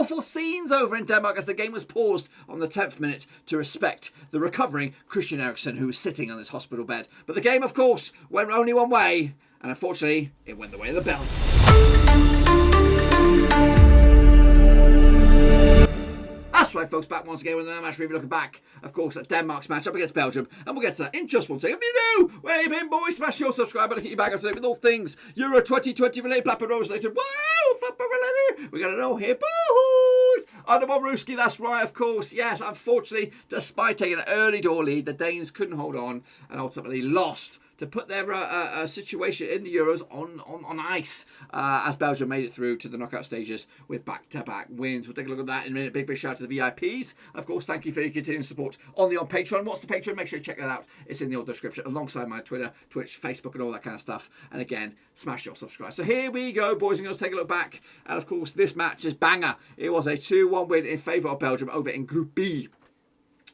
woeful scenes over in Denmark as the game was paused on the 10th minute to respect the recovering Christian Eriksen, who was sitting on his hospital bed. But the game, of course, went only one way, and unfortunately, it went the way of the Belgians. That's right, folks, back once again with another match review, looking back, of course, at Denmark's match up against Belgium, and we'll get to that in just one second. If you know where you've been, boys, smash your subscribe button to keep you back up to date with all things Euro 2020 related, Blackburn Rovers related. Wow, football related. We got it all here, boys. Under Ruski, that's right, of course. Yes, unfortunately, despite taking an early door lead, the Danes couldn't hold on and ultimately lost to put their situation in the Euros on ice as Belgium made it through to the knockout stages with back-to-back wins. We'll take a look at that in a minute. Big shout out to the VIPs. Of course, thank you for your continuing support on Patreon. What's the Patreon? Make sure you check that out. It's in the old description alongside my Twitter, Twitch, Facebook and all that kind of stuff. And again, smash your subscribe. So here we go, boys and girls. Take a look back. And of course, this match is banger. It was a 2-1 win in favour of Belgium over in Group B.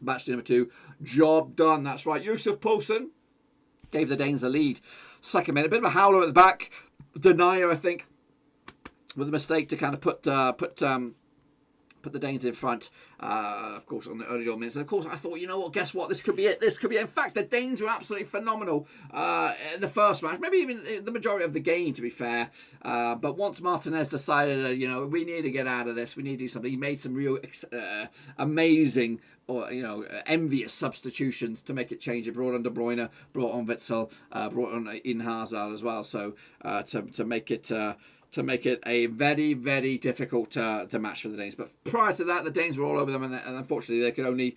Match number 2. Job done. That's right. Yusuf Poulsen gave the Danes the lead. Second minute, a bit of a howler at the back. Denier, I think, with a mistake to kind of put the Danes in front, of course, on the early door minutes. And of course, I thought, you know what, guess what? This could be it. This could be it. In fact, the Danes were absolutely phenomenal in the first match, maybe even the majority of the game, to be fair. But once Martinez decided, you know, we need to get out of this, we need to do something, he made some real amazing or, you know, envious substitutions to make it change. It brought on De Bruyne, brought on Witzel, brought on Thorgan Hazard as well. So to make it a very, very difficult to match for the Danes. But prior to that, the Danes were all over them, and unfortunately, they only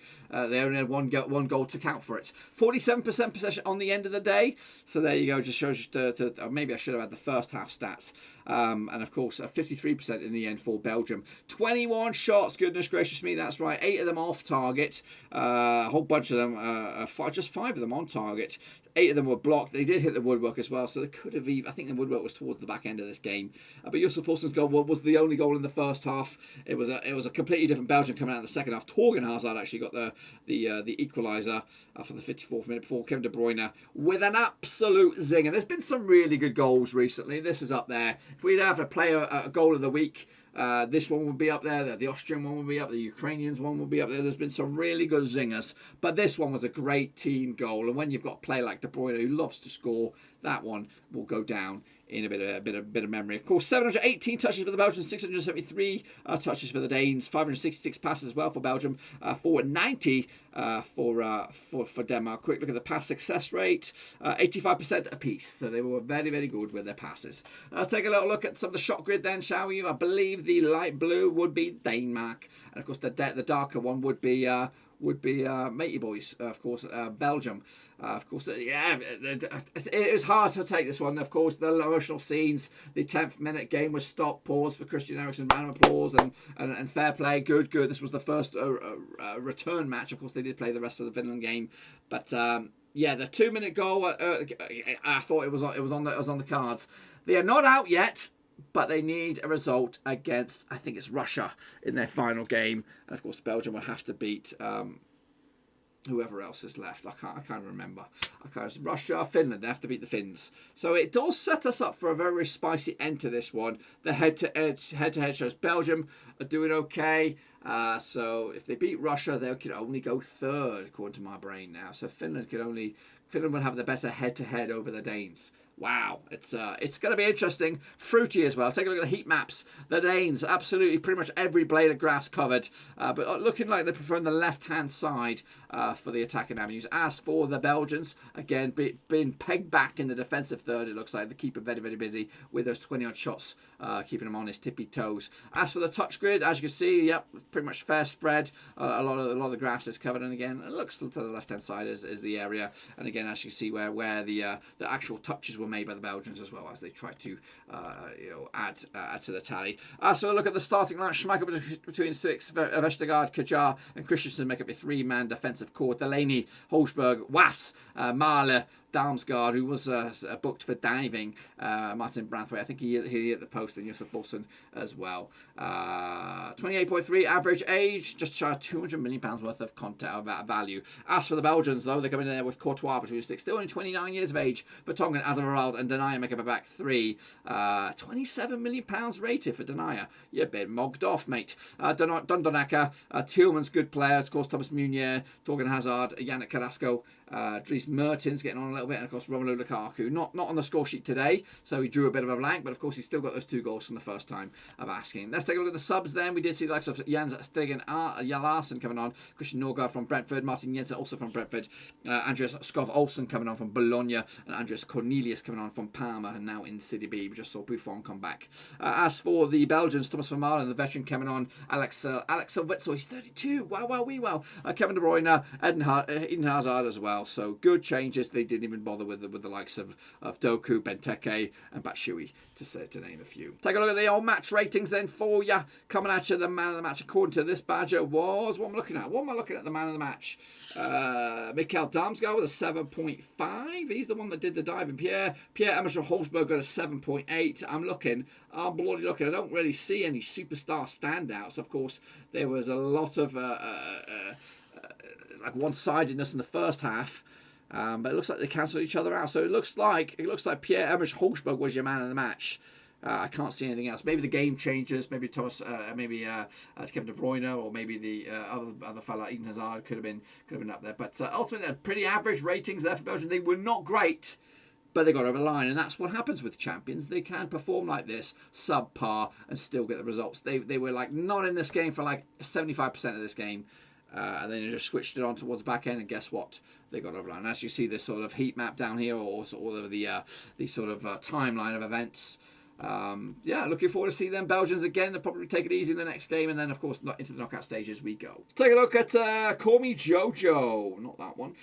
had one goal to count for it. 47% possession on the end of the day. So there you go. Just shows you maybe I should have had the first half stats. And of course, 53% in the end for Belgium. 21 shots. Goodness gracious me, that's right. 8 of them off target. A whole bunch of them. Just 5 of them on target. 8 of them were blocked. They did hit the woodwork as well, so they could have even. I think the woodwork was towards the back end of this game. But Yusuf Poulsen's goal was the only goal in the first half. It was a completely different Belgium coming out in the second half. Thorgan Hazard actually got the equaliser for the 54th minute before Kevin De Bruyne with an absolute zinger. There's been some really good goals recently. This is up there. If we'd have to play a goal of the week, this one would be up there. The Austrian one would be up there. The Ukrainians one would be up there. There's been some really good zingers, but this one was a great team goal. And when you've got a player like De Bruyne who loves to score, that one will go down in a bit of memory. Of course, 718 touches for the Belgians, 673 touches for the Danes, 566 passes as well for Belgium, 490 for Denmark. Quick look at the pass success rate, 85% apiece. So they were very, very good with their passes. Take a little look at some of the shot grid then, shall we? I believe the light blue would be Denmark, and of course the darker one would be matey boys, of course, Belgium. Of course, it was hard to take this one. Of course, the emotional scenes, the 10th minute game was stopped, pause for Christian Eriksen, round of applause, and fair play, good. This was the first return match. Of course, they did play the rest of the Finland game, but the 2-minute goal, I thought it was on the cards. They are not out yet, but they need a result against, I think it's Russia, in their final game. And of course, Belgium will have to beat whoever else is left. I can't remember. Russia, Finland. They have to beat the Finns. So it does set us up for a very spicy end to this one. The head-to-head shows Belgium are doing okay. So if they beat Russia, they could only go third, according to my brain now. So Finland would have the better head-to-head over the Danes. Wow, it's going to be interesting. Fruity as well. Take a look at the heat maps. The Danes, absolutely pretty much every blade of grass covered. But looking like they prefer the left-hand side for the attacking avenues. As for the Belgians, again, being pegged back in the defensive third, it looks like. The keeper very, very busy with those 20-odd shots, keeping him on his tippy toes. As for the touch grid, as you can see, yep, pretty much fair spread. A lot of the grass is covered. And again, it looks to the left-hand side is the area. And again, as you can see where the actual touches were made by the Belgians as well, as they try to add to the tally. So look at the starting line. Schmeichel between 6, Vestergaard, Kajar and Christensen make up a 3-man defensive core. Delaney, Holsberg, Was, Mahler, Damsgaard, who was booked for diving, Martin Branthwaite, I think he hit the post, and Yusuf Poulsen as well. 12 28.3 average age, just shy of £200 million worth of content value. As for the Belgians, though, they're coming in there with Courtois between the sticks, still only 29 years of age. Vertonghen, Alderweireld, and Denayer make up a back three. £27 million rated for Denayer. You're a bit mogged off, mate. Dundonaka, Tielemans, good player. Of course, Thomas Meunier, Thorgan Hazard, Yannick Carrasco. Dries Mertens getting on a little bit, and of course Romelu Lukaku not on the score sheet today, so he drew a bit of a blank, but of course he's still got those 2 goals from the first time of asking. Let's take a look at the subs then. We did see the likes of Jens Stegen Larsen coming on, Christian Norgard from Brentford, Martin Jensen also from Brentford, Andreas Skov Olsen coming on from Bologna, and Andreas Cornelius coming on from Parma, and now in City B. We just saw Buffon come back. As for the Belgians, Thomas Vermaelen, the veteran, coming on, Alex Witsel, he's 32, wow. Kevin De Bruyne, Eden Hazard as well. So good changes. They didn't even bother with the likes of Doku, Benteke, and Batshuayi, to name a few. Take a look at the old match ratings then for you. Coming at you, the man of the match, according to this badger, was what am I looking at? The man of the match. Mikkel Damsgaard with a 7.5. He's the one that did the diving. Pierre-Emerick Højbjerg got a 7.8. I'm bloody looking. I don't really see any superstar standouts. Of course, there was a lot of like one-sidedness in the first half, but it looks like they cancelled each other out. So it looks like Pierre-Emerick Højbjerg was your man of the match. I can't see anything else. Maybe the game changes. Maybe Thomas, Kevin De Bruyne, or maybe the other fella, Eden Hazard, could have been up there. But ultimately, pretty average ratings there for Belgium. They were not great, but they got over the line, and that's what happens with champions. They can perform like this, subpar, and still get the results. They were like not in this game for like 75% of this game. And then you just switched it on towards the back end, and guess what? They got over the line. As you see this sort of heat map down here, or all of the sort of timeline of events. Looking forward to see them Belgians again. They'll probably take it easy in the next game, and then of course into the knockout stages we go. Let's take a look at Call Me Jojo. Not that one.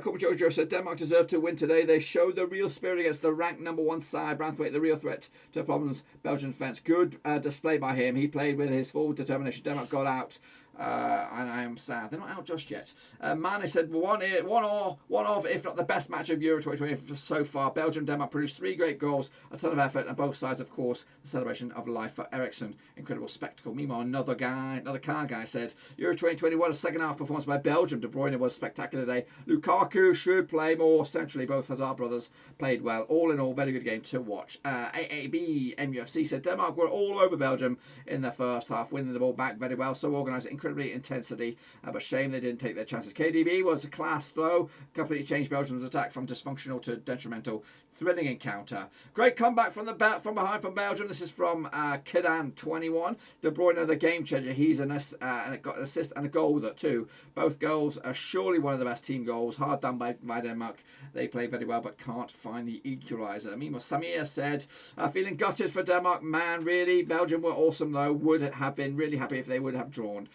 Call Me Jojo said Denmark deserved to win today. They showed the real spirit against the ranked #1 side. Branthwaite, the real threat to problems Belgian defence. Good display by him. He played with his full determination. Denmark got out. And I am sad they're not out just yet. Mane said one of, if not the best match of Euro 2020 so far. Belgium, Denmark produced 3 great goals, a ton of effort, and both sides, of course, the celebration of life for Eriksen. Incredible spectacle. Meanwhile, another car guy said Euro 2020 was a second half performance by Belgium. De Bruyne was spectacular today. Lukaku should play more centrally. Both Hazard brothers played well. All in all, very good game to watch. AAB MUFC said Denmark were all over Belgium in the first half, winning the ball back very well, so organised, incredibly intensity, but shame they didn't take their chances. KDB was a class throw, completely changed Belgium's attack from dysfunctional to detrimental. Thrilling encounter. Great comeback from behind from Belgium. This is from Kidan21. De Bruyne, the game changer. He's and got an assist and a goal too. Both goals are surely one of the best team goals. Hard done by Denmark. They play very well but can't find the equaliser. Meanwhile, Samir said, feeling gutted for Denmark. Man, really. Belgium were awesome though. Would have been really happy if they would have drawn.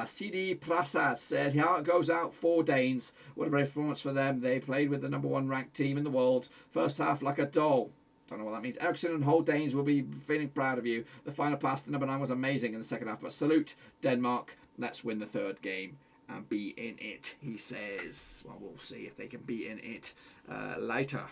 CD Prasad said, how it goes out for Danes. What a brave performance for them. They played with the #1 ranked team in the world. First half like a doll. Don't know what that means. Eriksen and whole Danes will be feeling proud of you. The final pass to #9 was amazing in the second half. But salute Denmark. Let's win the third game and be in it, he says. Well, we'll see if they can be in it later.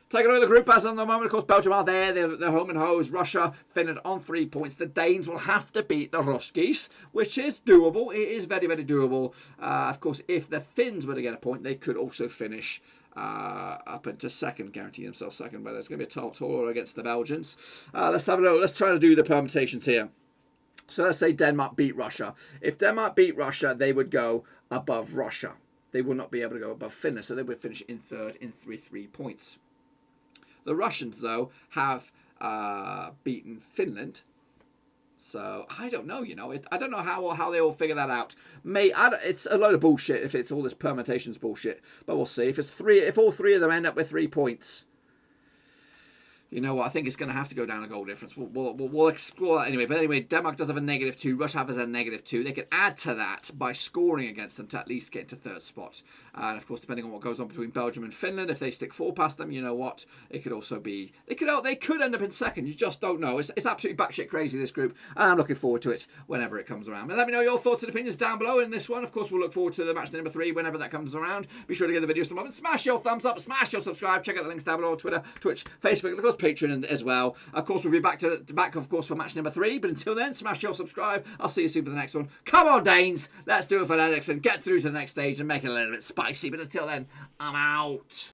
Take a look at the group as on the moment. Of course, Belgium are there. They're home and hose. Russia, Finland on 3 points. The Danes will have to beat the Ruskies, which is doable. It is very, very doable. Of course, if the Finns were to get a point, they could also finish up into second, guarantee themselves second. But it's going to be a tall order against the Belgians. Let's have a look. Let's try to do the permutations here. So let's say Denmark beat Russia. If Denmark beat Russia, they would go above Russia. They will not be able to go above Finland, so they would finish in third in 3 points. The Russians, though, have beaten Finland. So, I don't know, I don't know how they all figure that out. It's a load of bullshit if it's all this permutations bullshit. But we'll see. If all 3 of them end up with 3 points, you know what? I think it's going to have to go down a goal difference. We'll explore that anyway. But anyway, Denmark does have a -2. Russia has a -2. They can add to that by scoring against them to at least get into third spot. And of course, depending on what goes on between Belgium and Finland, if they stick 4 past them, you know what? It could also be they could end up in second. You just don't know. It's absolutely batshit crazy, this group, and I'm looking forward to it whenever it comes around. And let me know your thoughts and opinions down below in this one. Of course, we'll look forward to the match number 3 whenever that comes around. Be sure to give the video some love and smash your thumbs up, smash your subscribe. Check out the links down below on Twitter, Twitch, Facebook, and of course, Patreon as well. Of course, we'll be back of course, for match number 3. But until then, smash your subscribe. I'll see you soon for the next one. Come on, Danes. Let's do it for Alex and get through to the next stage and make it a little bit spicy. But until then, I'm out.